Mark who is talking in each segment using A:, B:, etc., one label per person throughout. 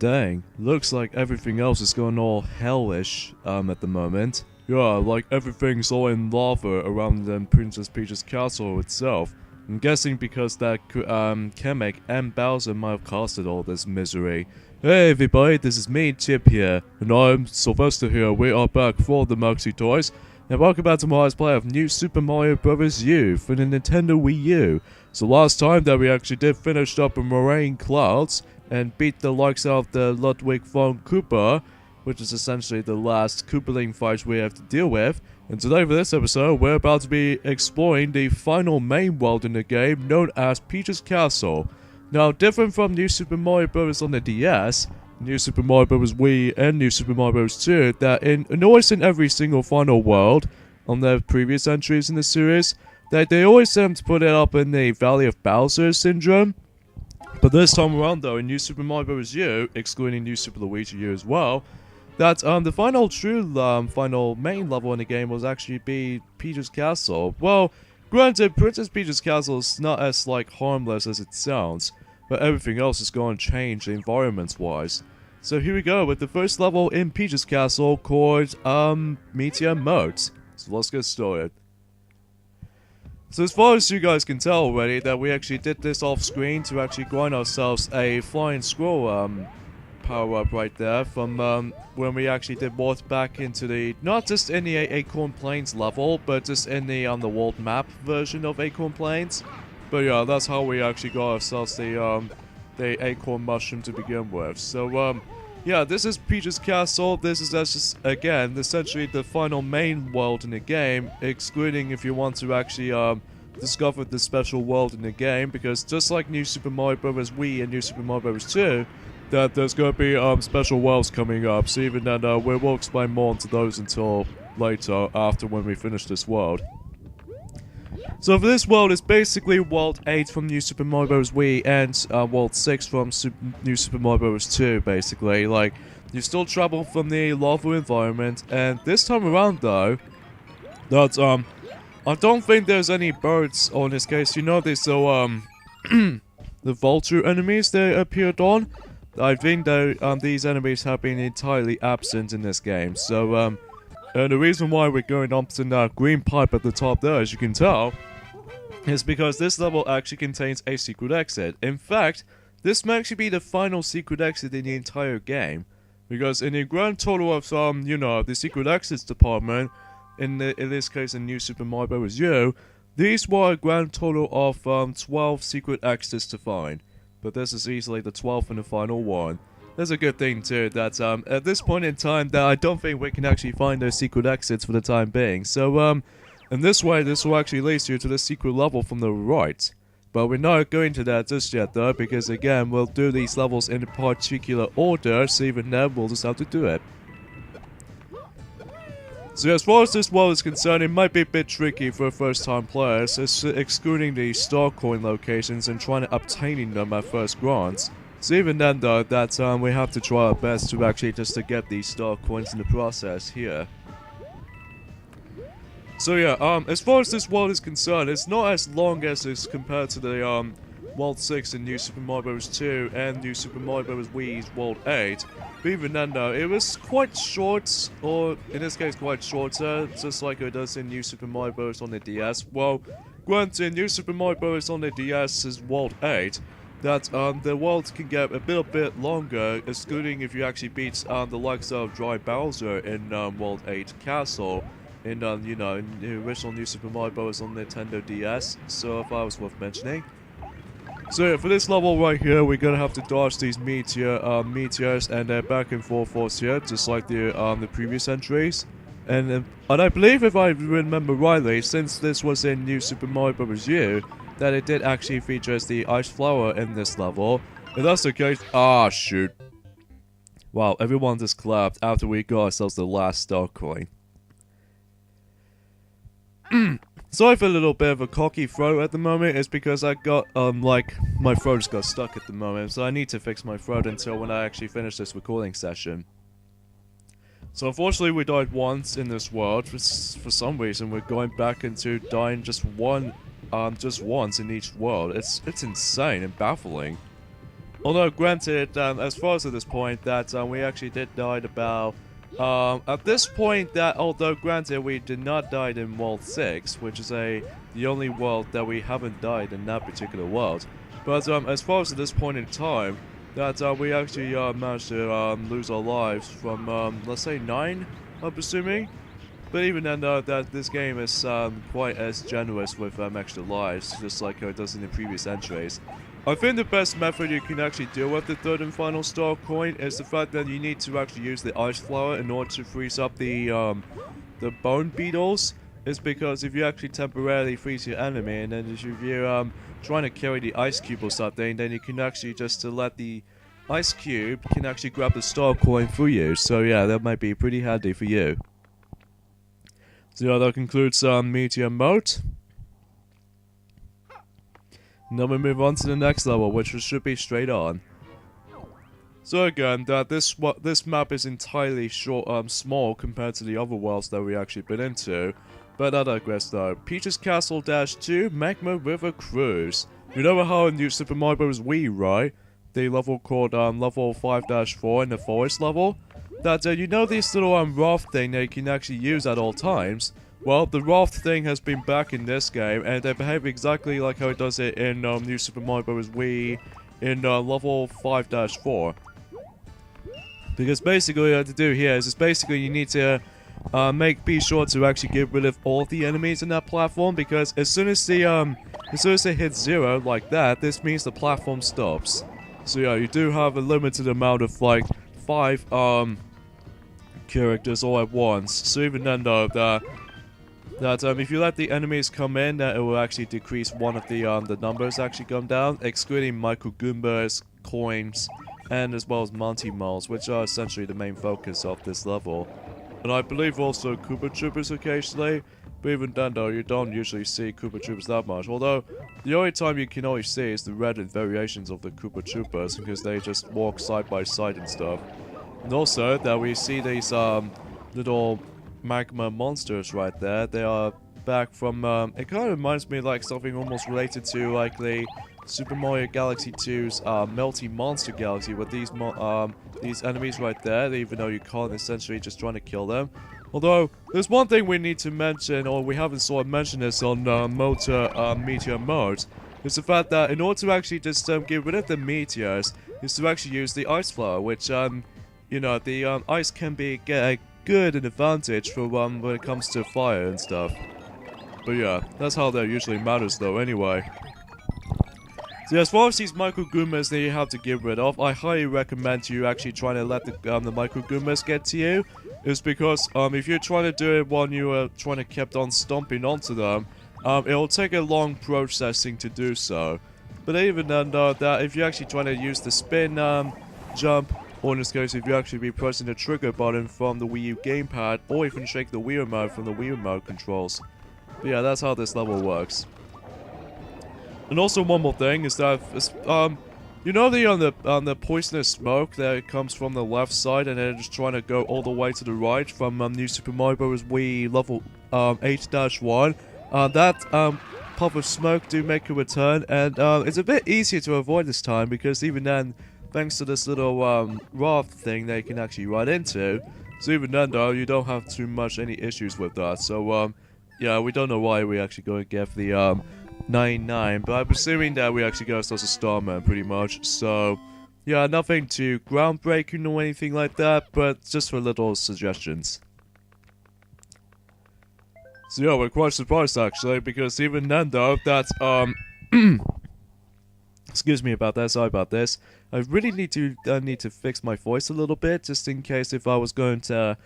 A: dang. Looks like everything else is going all hellish, at the moment. Yeah, like everything's all in lava around Princess Peach's castle itself. I'm guessing because that, Kamek and Bowser might have caused all this misery. Hey everybody, this is me, Chip here, and I'm Sylvester here. We are back for the Moxie Toys, and welcome back to my Let's Play of New Super Mario Bros. U for the Nintendo Wii U. So last time that we actually did finish up in Moraine Clouds, and beat the likes of the Ludwig von Koopa, which is essentially the last Koopaling fight we have to deal with. And today for this episode, we're about to be exploring the final main world in the game, known as Peach's Castle. Now, different from New Super Mario Bros. On the DS, New Super Mario Bros. Wii, and New Super Mario Bros. 2, that in always in every single final world on the previous entries in the series, that they always seem to put it up in the Valley of Bowser syndrome. But this time around, though, in New Super Mario Bros. U, excluding New Super Luigi U as well, that the final final main level in the game was actually be Peach's Castle. Well, granted, Princess Peach's Castle is not as harmless as it sounds, but everything else is going to change environments-wise. So here we go with the first level in Peach's Castle called Meteor Moat. So let's get started. So as far as you guys can tell already, that we actually did this off screen to actually grind ourselves a flying scroll power up right there from when we actually did walk back into the, not just in the Acorn Plains level, but just in the world map version of Acorn Plains. But yeah, that's how we actually got ourselves the Acorn Mushroom to begin with. So yeah, this is Peach's Castle. This is just, again, essentially the final main world in the game, excluding if you want to actually discover the special world in the game, because just like New Super Mario Bros. Wii and New Super Mario Bros. 2, that there's going to be special worlds coming up, so even then we will explain more into those until later, after when we finish this world. So for this world, it's basically World 8 from New Super Mario Bros. Wii and World 6 from New Super Mario Bros. 2, basically. Like, you still travel from the lava environment, and this time around though, that I don't think there's any birds, or in this case, you know, there's so the vulture enemies they appeared on. I think that these enemies have been entirely absent in this game. So and the reason why we're going up to that green pipe at the top there, as you can tell, is because this level actually contains a secret exit. In fact, this may actually be the final secret exit in the entire game, because in the grand total of you know, the secret exits department, in this case in New Super Mario Bros. U, these were a grand total of 12 secret exits to find. But this is easily the 12th and the final one. That's a good thing too, that at this point in time, that I don't think we can actually find those secret exits for the time being. So in this way, this will actually lead you to the secret level from the right. But we're not going to that just yet though, because again, we'll do these levels in a particular order, so even then we'll just have to do it. So as far as this world is concerned, it might be a bit tricky for first-time players, excluding the star coin locations and trying to obtaining them at first glance. So even then though, that we have to try our best to actually just to get these star coins in the process here. So yeah, as far as this world is concerned, it's not as long as it's compared to the World 6 in New Super Mario Bros. 2 and New Super Mario Bros. Wii's World 8. But even then though, it was quite short, or in this case quite shorter, just like it does in New Super Mario Bros. On the DS. Well, granted, New Super Mario Bros. On the DS's World 8, that the world can get a bit longer, excluding if you actually beat the likes of Dry Bowser in World 8 Castle, in you know, in the original New Super Mario Bros. On Nintendo DS, so if I was worth mentioning. So yeah, for this level right here, we're gonna have to dodge these meteors and their back and forth here, just like the previous entries. And I believe, if I remember rightly, since this was in New Super Mario Bros. U, that it did actually feature the ice flower in this level. If that's the case, shoot. Wow, everyone just clapped after we got ourselves the last star coin. Sorry for a little bit of a cocky throat at the moment. It's because I got, my throat just got stuck at the moment, so I need to fix my throat until when I actually finish this recording session. So unfortunately we died once in this world. For some reason we're going back into dying just once in each world. It's insane and baffling. Although granted, as far as at this point, that we actually did die about at this point, that although granted we did not die in World 6, which is the only world that we haven't died in that particular world, but as far as at this point in time, that we actually managed to lose our lives from let's say 9, I'm presuming. But even then, that this game is quite as generous with extra lives, just like it does in the previous entries. I think the best method you can actually deal with the third and final star coin is the fact that you need to actually use the ice flower in order to freeze up the bone beetles. Is because if you actually temporarily freeze your enemy, and then if you're trying to carry the ice cube or something, then you can actually just let the ice cube can actually grab the star coin for you. So yeah, that might be pretty handy for you. So yeah, that concludes Meteor Mode. Now we move on to the next level, which should be straight on. So again, that this map is entirely small compared to the other worlds that we actually been into. But I digress though. Peach's Castle -2 Magma River Cruise. You know how in New Super Mario Bros. Wii, right? The level called level 5-4 in the forest level? That you know this little raft thing that you can actually use at all times? Well, the raft thing has been back in this game, and they behave exactly like how it does it in New Super Mario Bros. Wii in level 5-4. Because basically what you have to do here is just basically you need to be sure to actually get rid of all the enemies in that platform, because as soon as it hits 0 like that, this means the platform stops. So yeah, you do have a limited amount of like 5 characters all at once. So even then though, that if you let the enemies come in, then it will actually decrease one of the numbers actually come down, excluding Micro Goombas, coins, and as well as Monty Moles, which are essentially the main focus of this level. And I believe also Koopa Troopers occasionally, but even then though, you don't usually see Koopa Troopers that much. Although, the only time you can always see is the red variations of the Koopa Troopers, because they just walk side by side and stuff. And also, that we see these little magma monsters right there. They are back from, it kind of reminds me like something almost related to like the Super Mario Galaxy 2's Melty Monster Galaxy, with these enemies right there, even though you can't essentially just trying to kill them. Although, there's one thing we need to mention, or we haven't sort of mentioned this on Meteor Mode, is the fact that in order to actually just get rid of the meteors, is to actually use the ice flower, which, you know, the ice can be a good advantage for when it comes to fire and stuff. But yeah, that's how that usually matters though anyway. So as far as these Micro Goombas that you have to get rid of, I highly recommend you actually trying to let the Micro Goombas get to you. Is because if you're trying to do it while you are trying to keep on stomping onto them, it'll take a long processing to do so. But even then though, that if you're actually trying to use the spin jump, or in this case if you actually be pressing the trigger button from the Wii U gamepad, or even shake the Wii remote from the Wii remote controls. But yeah, that's how this level works. And also one more thing is that you know the poisonous smoke that comes from the left side and then just trying to go all the way to the right from New Super Mario Bros. Wii level 8-1. That puff of smoke do make a return, and it's a bit easier to avoid this time, because even then, thanks to this little raft thing that you can actually ride into, so even then though, you don't have too much any issues with that. So yeah, we don't know why we actually go and get the 99, but I'm assuming that we actually go as a Starman pretty much. So yeah, nothing too groundbreaking or anything like that, but just for little suggestions. So yeah, we're quite surprised actually, because even then though, that excuse me about that, sorry about this. I really need to fix my voice a little bit, just in case if I was going to,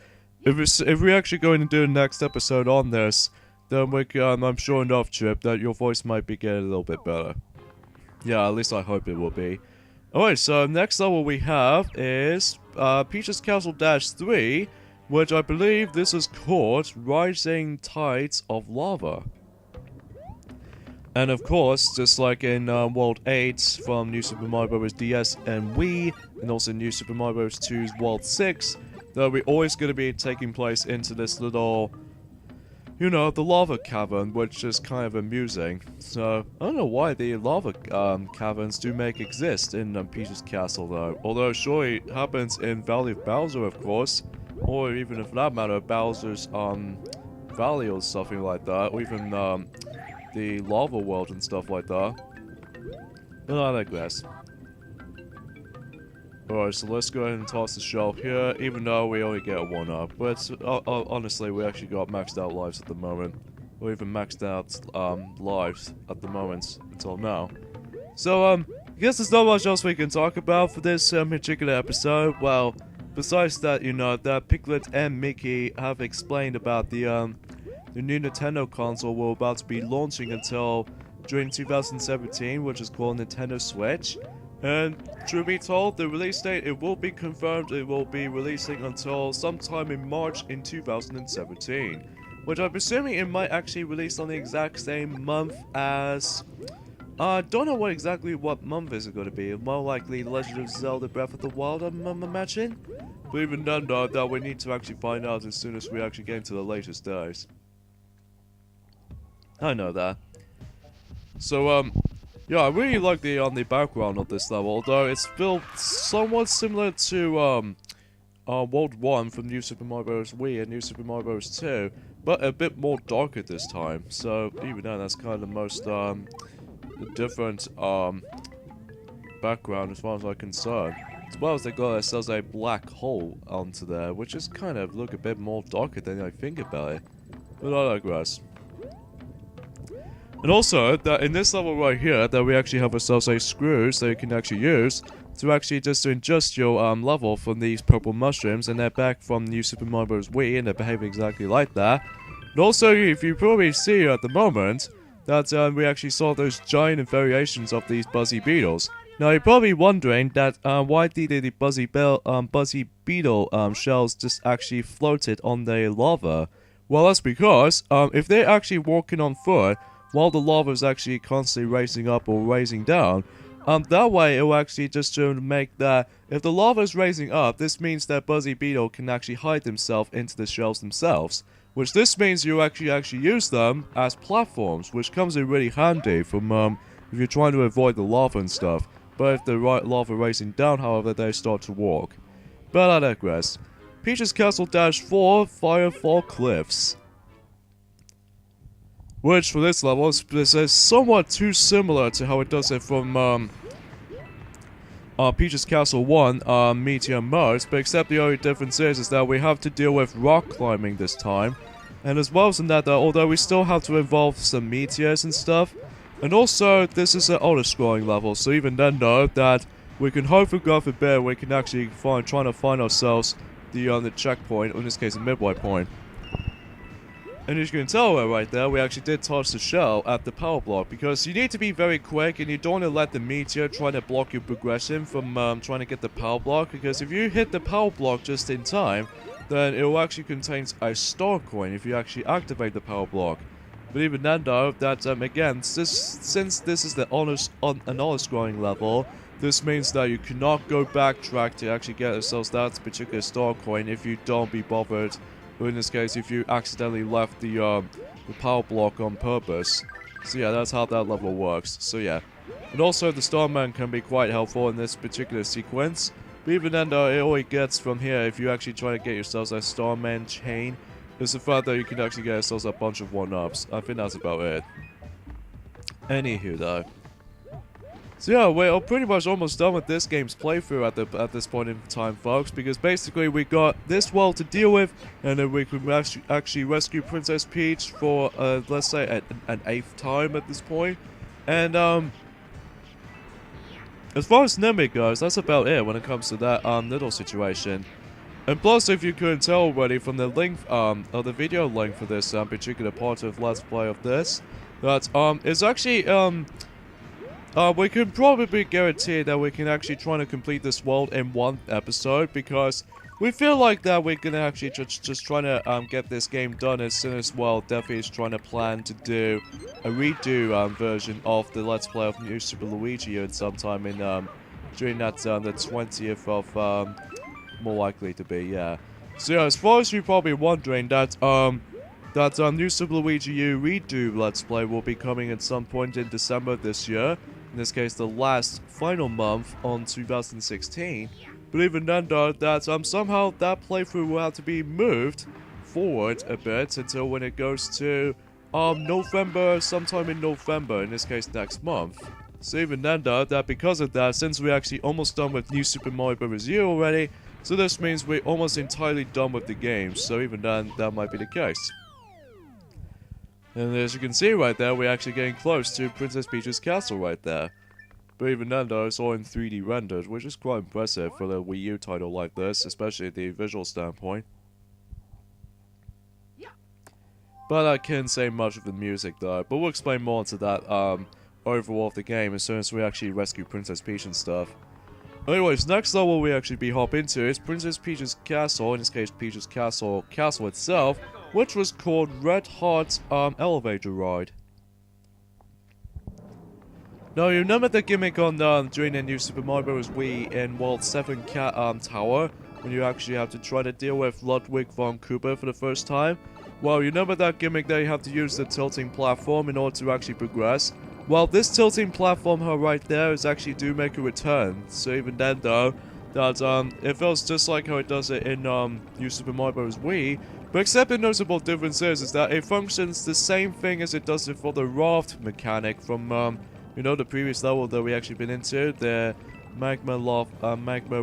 A: if we're actually going to do a next episode on this, then I'm sure enough, Chip, that your voice might be getting a little bit better. Yeah, at least I hope it will be. Alright, so next level we have is Peach's Castle -3, which I believe this is called Rising Tides of Lava. And of course, just like in World 8 from New Super Mario Bros. DS and Wii, and also New Super Mario Bros. 2's World 6, that we're always going to be taking place into this little you know, the lava cavern, which is kind of amusing. So, I don't know why the lava caverns do exist in Peach's Castle, though. Although, sure, it happens in Valley of Bowser, of course. Or even, for that matter, Bowser's, Valley or something like that. Or even, the Lava World and stuff like that. But I digress. Alright, so let's go ahead and toss the shell here, even though we only get a 1-up. But honestly, we actually got maxed out lives at the moment. Or even maxed out lives at the moment until now. So, I guess there's not much else we can talk about for this particular episode. Well, besides that, you know, that Piglet and Mickey have explained about the new Nintendo console we're about to be launching until during 2017, which is called Nintendo Switch. And truth be told, the release date, it will be confirmed it will be releasing until sometime in March in 2017. Which I'm assuming it might actually release on the exact same month as... I don't know what month is it going to be. More likely Legend of Zelda Breath of the Wild, I'm imagine. But even then, though, that we need to actually find out as soon as we actually get into the latest days. I know that. So, yeah, I really like the background of this level, although it's built somewhat similar to World 1 from New Super Mario Bros. Wii and New Super Mario Bros. 2, but a bit more darker this time. So even then, that's kind of the most different background as far as I'm concerned. As well as they got themselves a black hole onto there, which is kind of look a bit more darker than I think about it. But I digress. And also, that in this level right here, that we actually have ourselves a screws that you can actually use to actually just adjust your level from these purple mushrooms, and they're back from New Super Mario Bros. Wii, and they behave exactly like that. And also, if you probably see at the moment, that we actually saw those giant variations of these Buzzy Beetles. Now, you're probably wondering that why did the Buzzy Beetle shells just actually floated on the lava? Well, that's because if they're actually walking on foot, while the lava is actually constantly raising up or raising down, that way it will actually just make that if the lava is raising up, this means that Buzzy Beetle can actually hide themselves into the shells themselves, which this means you actually use them as platforms, which comes in really handy from if you're trying to avoid the lava and stuff. But if the lava raising down, however, they start to walk. But I digress. Peach's Castle -4 Firefall Cliffs. Which, for this level, is somewhat too similar to how it does it from, Peach's Castle 1, Meteor Mars, but except the only difference is that we have to deal with rock climbing this time. And as well as in that, although we still have to involve some meteors and stuff, and also, this is an auto-scrolling level, so even then, though, that we can hope for God forbid we can actually trying to find ourselves the checkpoint, or in this case, a midway point. And as you can tell right there, we actually did toss the shell at the power block, because you need to be very quick and you don't want to let the meteor try to block your progression from trying to get the power block, because if you hit the power block just in time, then it will actually contain a star coin if you actually activate the power block. But even then though, that again, since this is an honor-scoring level, this means that you cannot go backtrack to actually get yourselves that particular star coin if you don't be bothered. Or in this case, if you accidentally left the power block on purpose. So yeah, that's how that level works. So yeah. And also, the Starman can be quite helpful in this particular sequence. But even then, though, all it gets from here, if you actually try to get yourselves a Starman chain, is the fact that you can actually get yourselves a bunch of 1-ups. I think that's about it. Anywho, though. So yeah, we're pretty much almost done with this game's playthrough at this point in time, folks, because basically we got this world to deal with, and then we can actually rescue Princess Peach for, let's say, an 8th time at this point. And, as far as Namek goes, that's about it when it comes to that, little situation. And plus, if you couldn't tell already from the link, or the video link for this, particular part of Let's Play of this, that, it's actually, we can probably guarantee that we can actually try to complete this world in one episode, because we feel like that we're gonna actually just trying to get this game done as soon as, well, Defi is trying to plan to do a redo version of the Let's Play of New Super Luigi at sometime in during that the 20th of more likely to be, yeah. So yeah, as far as you're probably wondering that that New Super Luigi U Redo Let's Play will be coming at some point in December this year. In this case, the last final month on 2016. But even then though, that somehow that playthrough will have to be moved forward a bit until when it goes to November, sometime in November, in this case next month. So even then though, that because of that, since we're actually almost done with New Super Mario Bros. U already, so this means we're almost entirely done with the game, so even then, that might be the case. And as you can see right there, we're actually getting close to Princess Peach's castle right there. But even then though, it's all in 3D rendered, which is quite impressive for a Wii U title like this, especially the visual standpoint. But I can't say much of the music though, but we'll explain more into that overall of the game as soon as we actually rescue Princess Peach and stuff. Anyways, next level we actually hop into is Princess Peach's castle, in this case Peach's castle itself, which was called Red Heart's elevator ride. Now you remember the gimmick on during the New Super Mario Bros. Wii in World 7 Tower, when you actually have to try to deal with Ludwig von Koopa for the first time? Well, you remember that gimmick that you have to use the tilting platform in order to actually progress? Well, this tilting platform right there is actually do make a return. So even then though, that it feels just like how it does it in New Super Mario Bros. Wii, but except the notable difference is that it functions the same thing as it does it for the raft mechanic from you know, the previous level that we actually been into, the Magma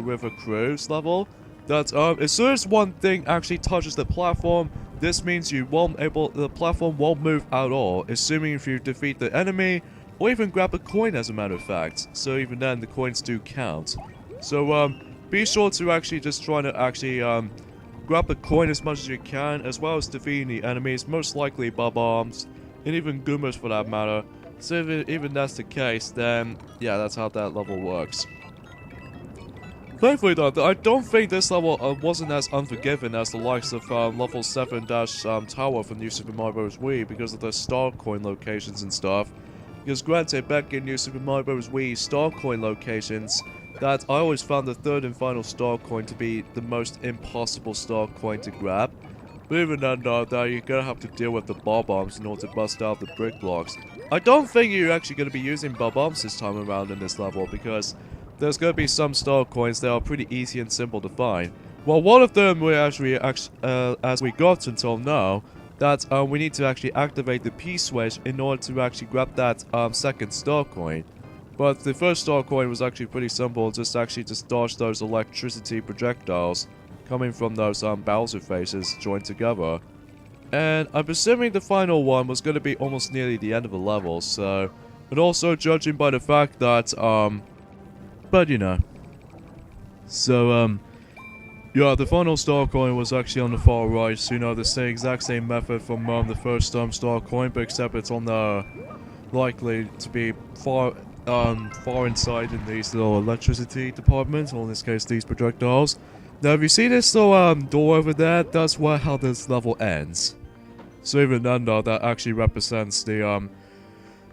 A: River Cruise level. That as soon as one thing actually touches the platform, this means the platform won't move at all, assuming if you defeat the enemy, or even grab a coin as a matter of fact. So even then, the coins do count. So be sure to actually just try to actually grab the coin as much as you can, as well as defeating the enemies, most likely Bob-Ombs, and even Goombas for that matter. So if even that's the case, then yeah, that's how that level works. Thankfully though, I don't think this level wasn't as unforgiving as the likes of level 7 Tower from New Super Mario Bros. Wii because of the star coin locations and stuff. Because granted, back in New Super Mario Bros. Wii star coin locations, that I always found the third and final star coin to be the most impossible star coin to grab. But even then though, that you're gonna have to deal with the Bob-Ombs in order to bust out the brick blocks. I don't think you're actually gonna be using Bob-Ombs this time around in this level because there's going to be some star coins that are pretty easy and simple to find. Well, one of them we actually, as we got until now, that we need to actually activate the P-switch in order to actually grab that second star coin. But the first star coin was actually pretty simple, just dodge those electricity projectiles coming from those Bowser faces joined together. And I'm assuming the final one was going to be almost nearly the end of the level, so... But also judging by the fact that, but you know. So, yeah, the final star coin was actually on the far right, so you know, the exact same method from the first star coin, but except it's on the likely to be far inside in these little electricity departments, or in this case, these projectiles. Now, if you see this little door over there, that's how this level ends. So even then, though, that actually represents the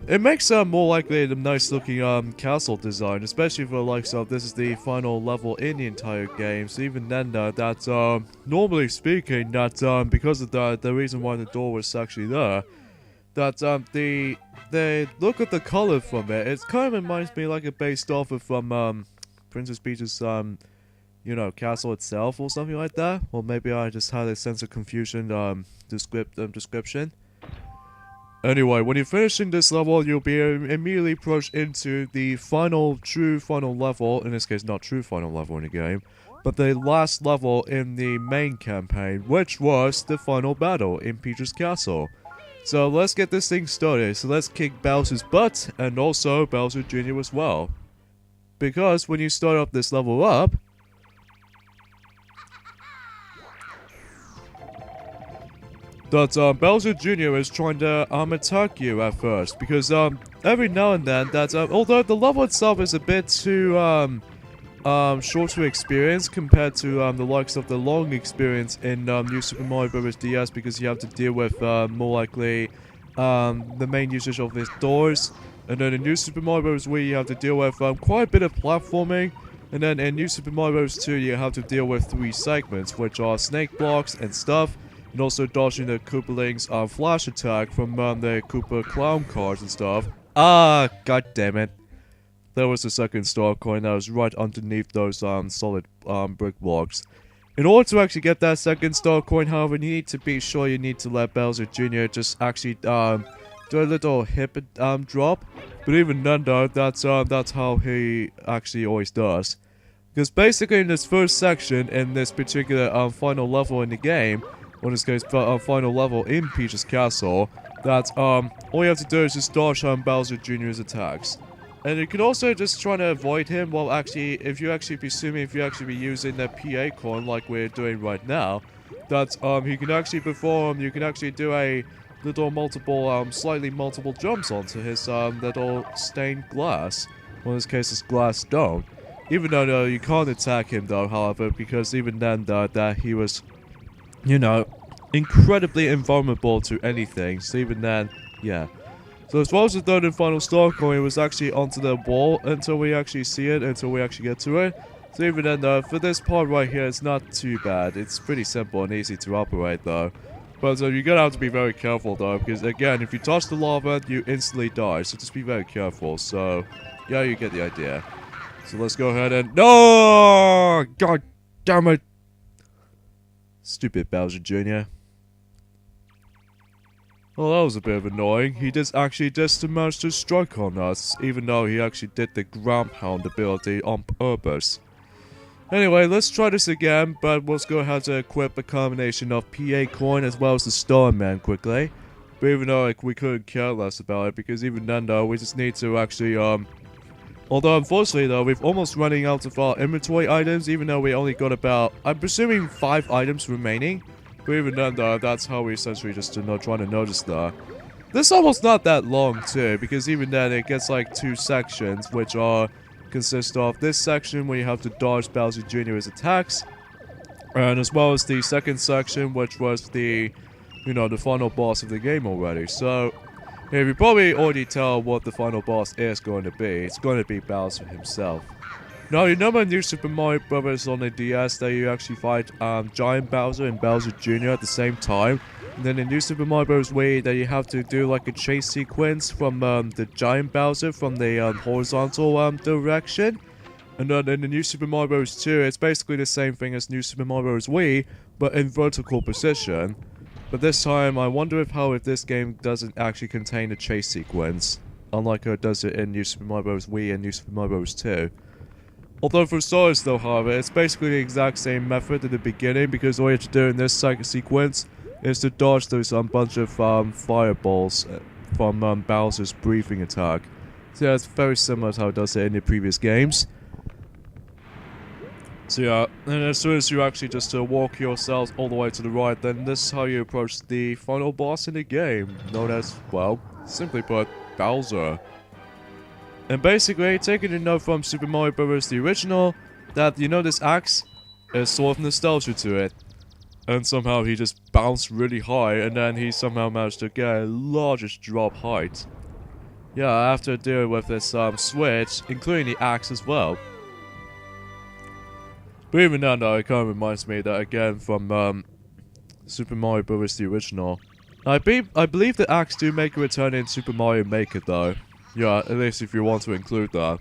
A: it makes more likely the nice looking castle design, especially for the likes of this is the final level in the entire game. So even then that normally speaking that because of the reason why the door was actually there, that the look at the color from it, it kind of reminds me like it based off of from Princess Peach's you know, castle itself or something like that. Or maybe I just had a sense of confusion description. Anyway, when you're finishing this level, you'll be immediately approached into the true final level, in this case not true final level in the game, but the last level in the main campaign, which was the final battle in Peach's castle. So let's get this thing started, so let's kick Bowser's butt, and also Bowser Jr. as well. Because when you start up this level up, that Bowser Jr. is trying to attack you at first, because every now and then that although the level itself is a bit too short to experience compared to the likes of the long experience in New Super Mario Bros. DS, because you have to deal with more likely the main usage of these doors, and then in New Super Mario Bros. Wii you have to deal with quite a bit of platforming, and then in New Super Mario Bros. 2 you have to deal with 3 segments, which are snake blocks and stuff. and also dodging the Koopaling's flash attack from the Koopa clown cars and stuff. Ah, god damn it. There was the second star coin that was right underneath those solid brick blocks. In order to actually get that second star coin, however, you need to be sure you need to let Bowser Jr. just actually do a little hip drop. But even then though, that's how he actually always does. Because basically in this first section, in this particular final level in the game, or in this case final level in Peach's Castle, that all you have to do is just dodge Bowser Jr.'s attacks. And you can also just try to avoid him while actually, if you actually be using the PA coin like we're doing right now, that he can actually perform, you can actually do a little slightly multiple jumps onto his little stained glass. Well, in this case it's glass stone. Even though no, you can't attack him though, however, because even then that he was, you know, incredibly invulnerable to anything. So even then, yeah. So as far as the third and final star coin, it was actually onto the wall until we actually see it, until we actually get to it. So even then though, for this part right here, it's not too bad. It's pretty simple and easy to operate though. But you're gonna have to be very careful though, because again, if you touch the lava, you instantly die. So just be very careful. So, yeah, you get the idea. So let's go ahead and... No! God damn it! Stupid Bowser Jr. Well, that was a bit of annoying. He just managed to strike on us, even though he actually did the ground pound ability on purpose. Anyway, let's try this again, but let's go ahead and equip a combination of PA coin as well as the Starman quickly. But even though like, we couldn't care less about it, because even then though, we just need to actually, although unfortunately though, we've almost running out of our inventory items, even though we only got about, I'm presuming 5 items remaining. But even then though, that's how we essentially just trying to notice that. This almost not that long too, because even then it gets like 2 sections, which consist of this section where you have to dodge Bowser Jr.'s attacks, and as well as the second section, which was the, you know, the final boss of the game already. So, yeah, you probably already tell what the final boss is going to be. It's going to be Bowser himself. Now, you know in New Super Mario Bros. On the DS that you actually fight Giant Bowser and Bowser Jr. at the same time? And then in New Super Mario Bros. Wii that you have to do like a chase sequence from the Giant Bowser from the horizontal direction? And then in the New Super Mario Bros. 2, it's basically the same thing as New Super Mario Bros. Wii, but in vertical position. But this time, I wonder if this game doesn't actually contain a chase sequence, unlike how it does it in New Super Mario Bros. Wii and New Super Mario Bros. 2. Although for Stars though, however, it's basically the exact same method at the beginning, because all you have to do in this sequence is to dodge those bunch of fireballs from Bowser's breathing attack. So yeah, it's very similar to how it does it in the previous games. So yeah, and as soon as you actually just walk yourselves all the way to the right, then this is how you approach the final boss in the game, known as, well, simply put, Bowser. And basically, taking a note from Super Mario Bros. The original, that, you know, this axe is sort of nostalgia to it. And somehow he just bounced really high, and then he somehow managed to get a largest drop height. Yeah, after dealing with this switch, including the axe as well. But even then though, it kind of reminds me that again from Super Mario Bros. The original. I believe the axe do make a return in Super Mario Maker though. Yeah, at least if you want to include that.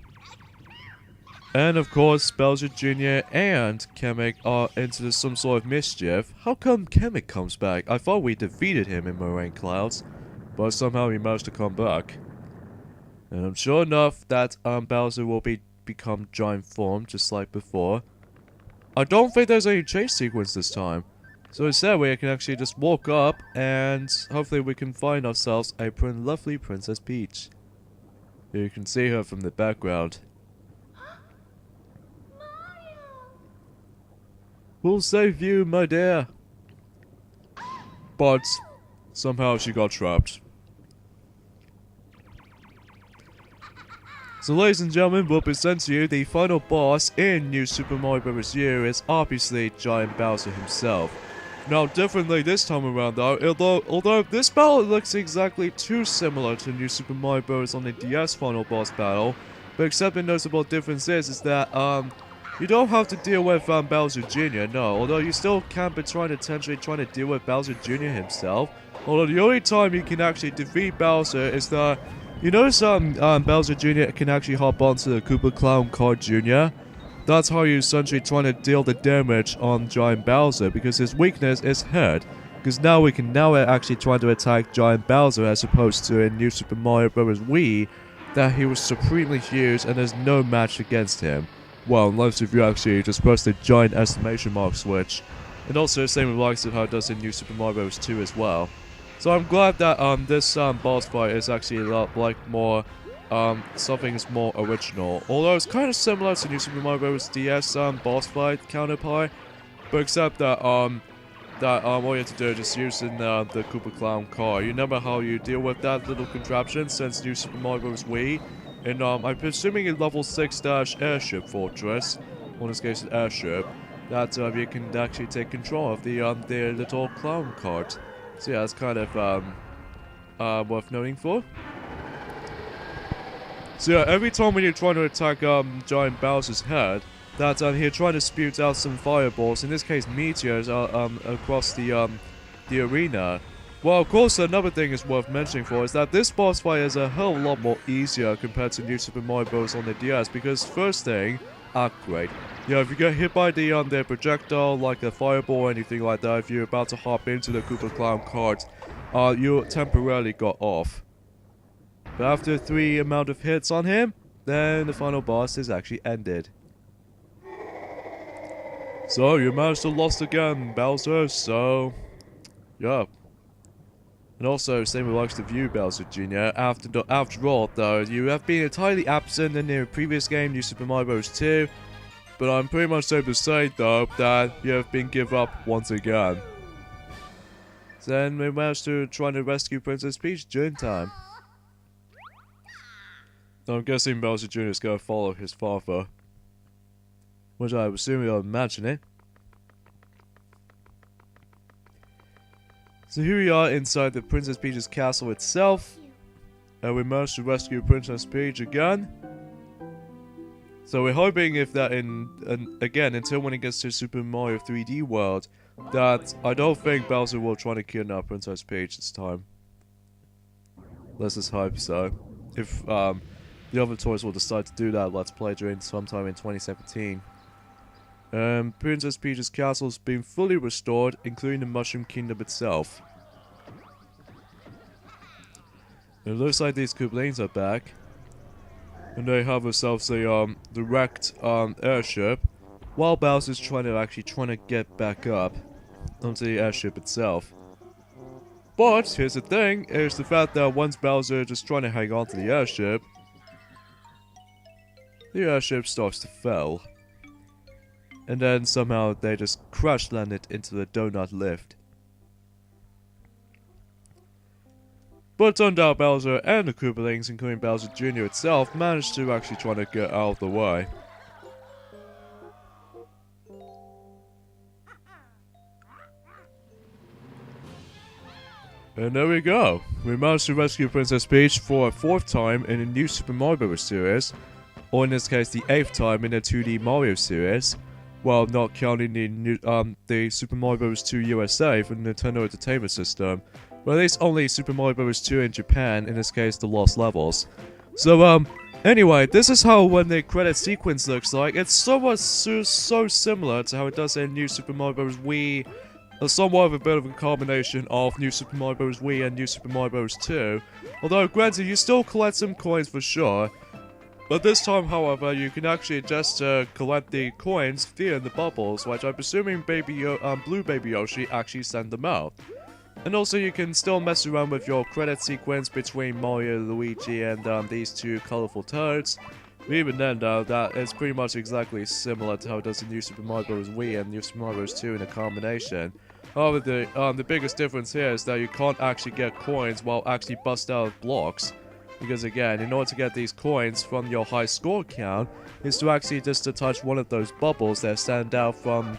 A: And of course, Bowser Jr. and Kamek are into some sort of mischief. How come Kamek comes back? I thought we defeated him in Moraine Clouds, but somehow he managed to come back. And I'm sure enough that Bowser will become giant form just like before. I don't think there's any chase sequence this time. So instead we can actually just walk up and hopefully we can find ourselves a lovely Princess Peach. You can see her from the background. We'll save you, my dear. But somehow she got trapped. So ladies and gentlemen, we'll present to you the final boss in New Super Mario Bros. U is obviously Giant Bowser himself. Now differently this time around though, although this battle looks exactly too similar to New Super Mario Bros. On the DS final boss battle, but except the notable difference is that You don't have to deal with Bowser Jr., no, although you still can be potentially trying to deal with Bowser Jr. himself. Although the only time you can actually defeat Bowser is that, you know, Bowser Jr. can actually hop onto the Koopa Clown Car Jr. That's how you're essentially trying to deal the damage on Giant Bowser, because his weakness is head. Because now we can actually try to attack Giant Bowser, as opposed to in New Super Mario Bros. Wii, that he was supremely huge and there's no match against him. Well, unless if you actually just press the giant exclamation mark switch. And also same with how it does in New Super Mario Bros. 2 as well. So I'm glad that this boss fight is actually a lot like more something's more original. Although it's kind of similar to New Super Mario Bros. DS boss fight counterpart, but except that all you have to do is just using the Koopa Clown car. You remember how you deal with that little contraption since New Super Mario Bros. Wii? And I'm presuming in level 6-Airship Fortress, or in this case an airship, that you can actually take control of the little clown cart. So yeah, it's kind of worth noting for. So yeah, every time when you're trying to attack Giant Bowser's head, that he'll try to spew out some fireballs, in this case meteors, across the arena. Well, of course, another thing is worth mentioning is that this boss fight is a hell of a lot more easier compared to New Super Mario Bros. On the DS, because first thing, upgrade. Yeah, if you get hit by the projectile, like a fireball or anything like that, if you're about to hop into the Koopa Clown cart, you temporarily got off. But after 3 amount of hits on him, then the final boss is actually ended. So, you managed to lost again, Bowser, so... yeah. And also, same with the view, Bowser Jr. After all, though, you have been entirely absent in the previous game, New Super Mario Bros. 2. But I'm pretty much safe to say, though, that you have been give up once again. Then we managed to try to rescue Princess Peach during time. I'm guessing Bowser Jr. is going to follow his father. Which I assume you'll imagine it. So here we are inside the Princess Peach's castle itself. And we managed to rescue Princess Peach again. So we're hoping if that again, until when it gets to Super Mario 3D World, that I don't think Bowser will try to kidnap Princess Peach this time. Let's just hope so. If the other toys will decide to do that, let's play during sometime in 2017. Princess Peach's castle has been fully restored, including the Mushroom Kingdom itself. It looks like these Koopalings are back. And they have themselves a direct airship, while Bowser's trying to get back up onto the airship itself. But here's the thing, is the fact that once Bowser just trying to hang on to the airship starts to fail. And then somehow they just crash landed into the donut lift. But it turned out Bowser and the Koopalings, including Bowser Jr. itself, managed to actually try to get out of the way. And there we go. We managed to rescue Princess Peach for a 4th time in the New Super Mario Bros. Series. Or in this case, the 8th time in the 2D Mario series. Well, not counting the Super Mario Bros. 2 USA for the Nintendo Entertainment System. But at least only Super Mario Bros. 2 in Japan, in this case the Lost Levels. So, anyway, this is how when the credit sequence looks like. It's so similar to how it does in New Super Mario Bros. Wii. Somewhat of a bit of a combination of New Super Mario Bros. Wii and New Super Mario Bros. 2. Although, granted, you still collect some coins for sure. But this time, however, you can actually just collect the coins via the bubbles, which I'm presuming Blue Baby Yoshi actually sent them out. And also you can still mess around with your credit sequence between Mario, Luigi, and these 2 colorful toads. But even then, though, that is pretty much exactly similar to how it does in New Super Mario Bros. Wii and New Super Mario Bros. 2 in a combination. However, the biggest difference here is that you can't actually get coins while actually bust out of blocks. Because again, in order to get these coins from your high score count, is to actually just to touch one of those bubbles that stand out from,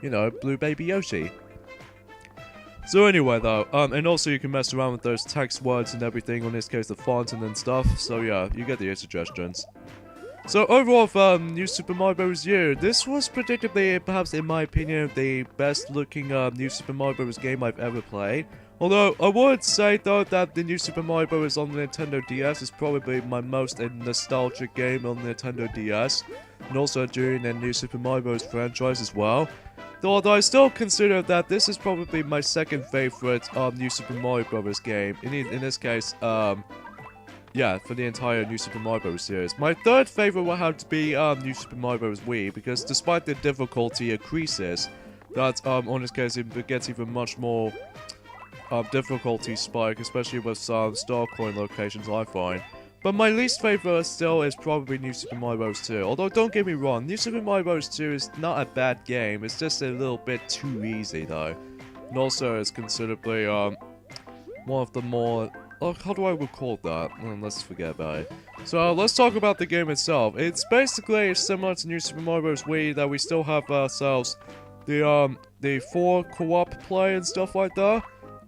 A: you know, Blue Baby Yoshi. So anyway though, and also you can mess around with those text words and everything, in this case the font and stuff, so yeah, you get the suggestions. So overall, New Super Mario Bros. U, this was predictably, perhaps in my opinion, the best looking New Super Mario Bros. Game I've ever played. Although, I would say though that the New Super Mario Bros. On the Nintendo DS is probably my most nostalgic game on the Nintendo DS. And also during the New Super Mario Bros. Franchise as well. Although I still consider that this is probably my second favorite New Super Mario Bros. Game. In this case, yeah, for the entire New Super Mario Bros. Series. My third favorite will have to be New Super Mario Bros. Wii, because despite the difficulty increases, that on this case it gets even much more difficulty spike, especially with star coin locations I find. But my least favorite still is probably New Super Mario Bros. 2. Although don't get me wrong, New Super Mario Bros. 2 is not a bad game, it's just a little bit too easy though. And also it's considerably one of the more... how do I recall that? Let's forget about it. So let's talk about the game itself. It's basically similar to New Super Mario Bros. Wii, that we still have ourselves the 4 co-op play and stuff like that.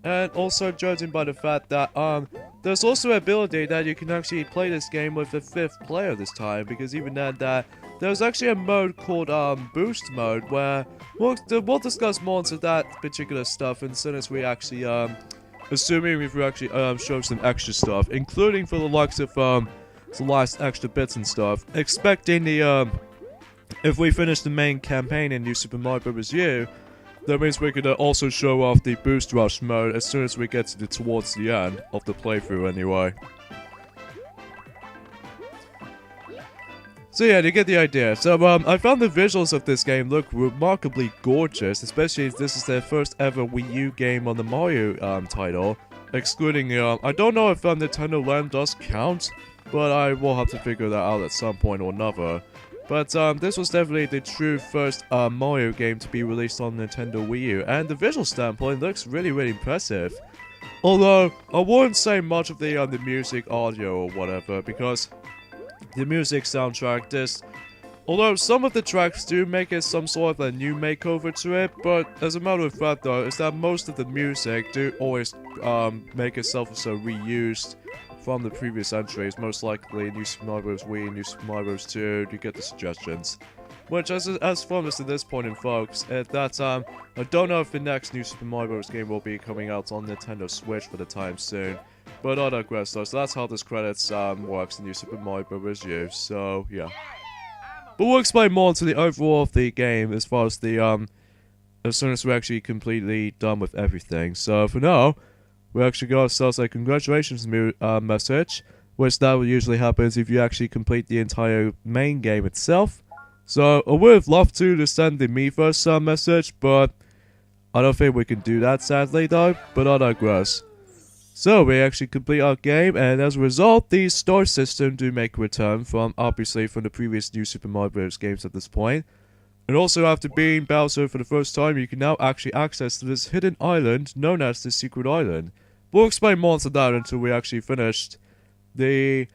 A: And also judging by the fact that there's also an ability that you can actually play this game with a 5th player this time, because even then there's actually a mode called Boost Mode, where we'll discuss more into that particular stuff as soon as we actually assuming we've actually shown some extra stuff, including for the likes of the last extra bits and stuff. Expecting the if we finish the main campaign in New Super Mario Bros. U, that means we could also show off the Boost Rush mode as soon as we get towards the end of the playthrough anyway. So yeah, you get the idea. So I found the visuals of this game look remarkably gorgeous, especially as this is their first ever Wii U game on the Mario title. Excluding I don't know if Nintendo Land does count, but I will have to figure that out at some point or another. But this was definitely the true first Mario game to be released on Nintendo Wii U, and the visual standpoint looks really impressive. Although I wouldn't say much of the music, audio or whatever, because the music soundtrack although some of the tracks do make it some sort of a new makeover to it, but as a matter of fact though, is that most of the music do always make itself so reused from the previous entries, most likely New Super Mario Bros. Wii, New Super Mario Bros. 2, you get the suggestions. Which, as far as to this point in folks, I don't know if the next New Super Mario Bros. Game will be coming out on Nintendo Switch for the time soon. But I digress though, so that's how this credits works in New Super Mario Bros. U, so yeah. But we'll explain more into the overall of the game as far as the, as soon as we're actually completely done with everything. So for now, we actually got ourselves a congratulations message, which that usually happens if you actually complete the entire main game itself. So I would have loved to send the Miiverse message, but I don't think we can do that sadly though, but I digress. So we actually complete our game, and as a result, the star system do make a return from, obviously, from the previous New Super Mario Bros. Games at this point. And also after being Bowser for the first time, you can now actually access this hidden island known as the Secret Island. We'll explain more into that until we actually finished the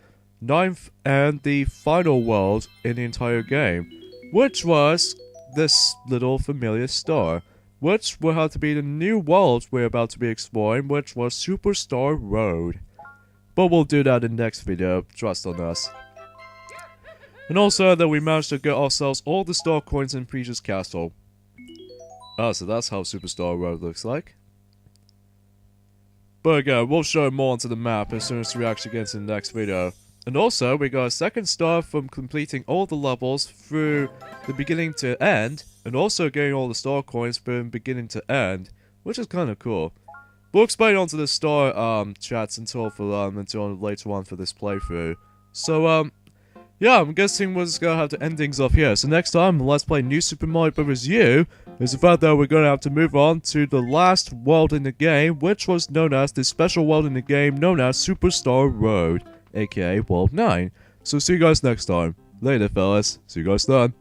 A: 9th and the final world in the entire game, which was this little familiar star, which will have to be the new world we're about to be exploring, which was Superstar Road. But we'll do that in the next video, trust on us. And also that we managed to get ourselves all the star coins in Peach's Castle. So that's how Superstar Road looks like. But again, we'll show more onto the map as soon as we actually get into the next video. And also, we got a second star from completing all the levels through the beginning to end, and also getting all the star coins from beginning to end, which is kind of cool. We'll explain onto the star chats until later on for this playthrough. So yeah, I'm guessing we're just gonna have to end things off here. So next time, let's play New Super Mario Bros. U. Is the fact that we're gonna have to move on to the last world in the game, which was known as the special world in the game known as Superstar Road, aka World 9. So see you guys next time. Later, fellas. See you guys then.